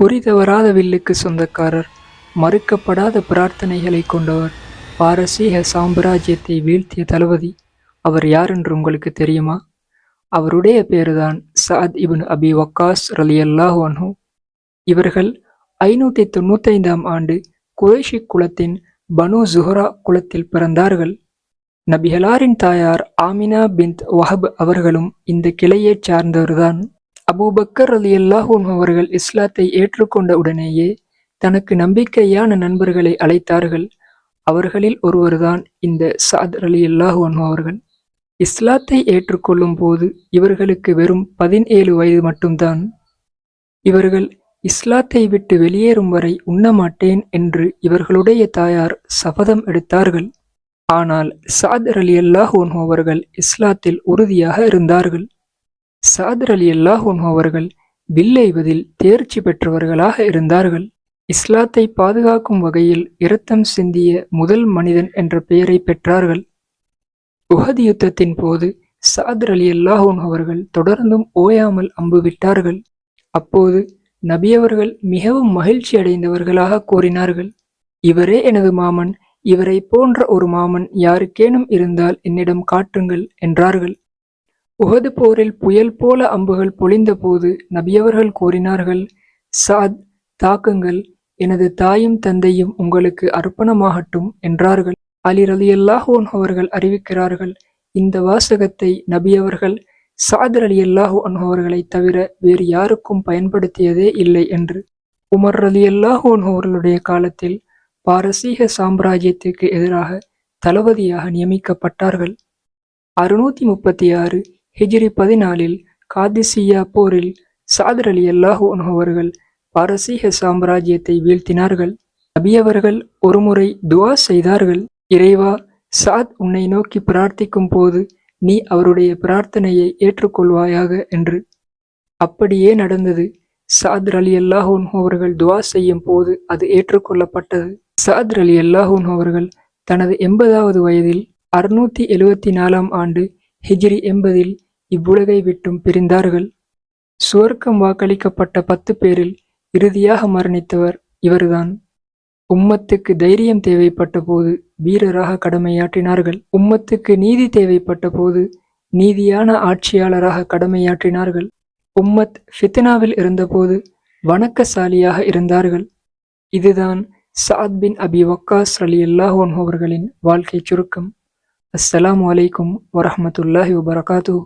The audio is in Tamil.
குறி தவறாத வில்லுக்கு சொந்தக்காரர், மறுக்கப்படாத பிரார்த்தனைகளை கொண்டவர், பாரசீக சாம்ராஜ்யத்தை வீழ்த்திய தளபதி. அவர் யார் என்று உங்களுக்கு தெரியுமா? அவருடைய பேருதான் சஅத் இப்னு அபி வக்காஸ் ரலியல்லாஹு அன்ஹு. இவர்கள் 595ஆம் ஆண்டு குறைஷி குலத்தின் பனு ஜுஹ்ரா குலத்தில் பிறந்தார்கள். நபிகளாரின் தாயார் ஆமினா பின்த் வஹப் அவர்களும் இந்த கிளையைச் சார்ந்தவர்தான். அபூபக்கர் ரலியல்லாஹு அன்ஹு அவர்கள் இஸ்லாத்தை ஏற்றுக்கொண்ட உடனேயே தனக்கு நம்பிக்கையான நண்பர்களை அழைத்தார்கள். அவர்களில் ஒருவர்தான் இந்த சஅத் ரலியல்லாஹு அன்ஹு அவர்கள். இஸ்லாத்தை ஏற்றுக்கொள்ளும் போது இவர்களுக்கு வெறும் 17 வயது மட்டும்தான். இவர்கள் இஸ்லாத்தை விட்டு வெளியேறும் வரை உண்ணமாட்டேன் என்று இவர்களுடைய தாயார் சபதம் எடுத்தார்கள். ஆனால் சஅத் ரலியல்லாஹு அன்ஹு அவர்கள் இஸ்லாத்தில் உறுதியாக இருந்தார்கள். சஅத் ரலியல்லாஹு அன்ஹு அவர்கள் வில் எய்வதில் தேர்ச்சி பெற்றவர்களாக இருந்தார்கள். இஸ்லாத்தை பாதுகாக்கும் வகையில் இரத்தம் சிந்திய முதல் மனிதன் என்ற பெயரை பெற்றார்கள். உஹது யுத்தத்தின் போது சஅத் ரலியல்லாஹு அன்ஹு அவர்கள் தொடர்ந்தும் ஓயாமல் அம்பு விட்டார்கள். அப்போது நபி அவர்கள் மிகவும் மகிழ்ச்சி அடைந்தவர்களாக கூறினார்கள், இவரே எனது மாமன், இவரை போன்ற ஒரு மாமன் யாருக்கேனும் இருந்தால் என்னிடம் காட்டுங்கள் என்றார்கள். உஹது போரில் புயல் போல அம்புகள் பொழிந்த போது நபியவர்கள் கூறினார்கள், சஅத், தாக்குங்கள், எனது தாயும் தந்தையும் உங்களுக்கு அர்ப்பணமாகட்டும் என்றார்கள். அலி ரலியல்லாஹு அன்ஹு அவர்கள் அறிவிக்கிறார்கள், இந்த வாசகத்தை நபியவர்கள் சஅத் ரலியல்லாஹு அன்ஹு அவர்களை தவிர வேறு யாருக்கும் பயன்படுத்தியதே இல்லை என்று. உமர் ரலியல்லாஹு அன்ஹு அவர்களுடைய காலத்தில் பாரசீக சாம்ராஜ்யத்திற்கு எதிராக தளபதியாக நியமிக்கப்பட்டார்கள். 636 ஹிஜ்ரி 14 காதிசியா போரில் சஅத் ரலியல்லாஹு அன்ஹு அவர்கள் பாரசீக சாம்ராஜ்யத்தை வீழ்த்தினார்கள். நபியவர்கள் ஒருமுறை துஆ செய்தார்கள், இறைவா, சஅத் உன்னை நோக்கி பிரார்த்திக்கும் போது நீ அவருடைய பிரார்த்தனையை ஏற்றுக்கொள்வாயாக என்று. அப்படியே நடந்தது. சஅத் ரலியல்லாஹு அன்ஹு அவர்கள் துஆ செய்யும் போது அது ஏற்றுக்கொள்ளப்பட்டது. சஅத் ரலியல்லாஹு அன்ஹு அவர்கள் தனது 80வது வயதில் 674ஆம் ஆண்டு ஹிஜ்ரி 80இல் இவ்வுலகை விட்டும் பிரிந்தார்கள். சுவர்க்கம் வாக்களிக்கப்பட்ட 10 பேரில் இறுதியாக மரணித்தவர் இவர்தான். உம்மத்துக்கு தைரியம் தேவைப்பட்ட போது வீரராக கடமையாற்றினார்கள். உம்மத்துக்கு நீதி தேவைப்பட்ட போது நீதியான ஆட்சியாளராக கடமையாற்றினார்கள். உம்மத் ஃபித்னாவில் இருந்தபோது வணக்கசாலியாக இருந்தார்கள். இதுதான் சஅத் பின் அபி வக்காஸ் ரலியல்லாஹு அன்ஹு அவர்களின் வாழ்க்கை சுருக்கம். அஸ்ஸலாமு அலைக்கும் வரஹ்மத்துல்லாஹி வபரகாத்துஹு.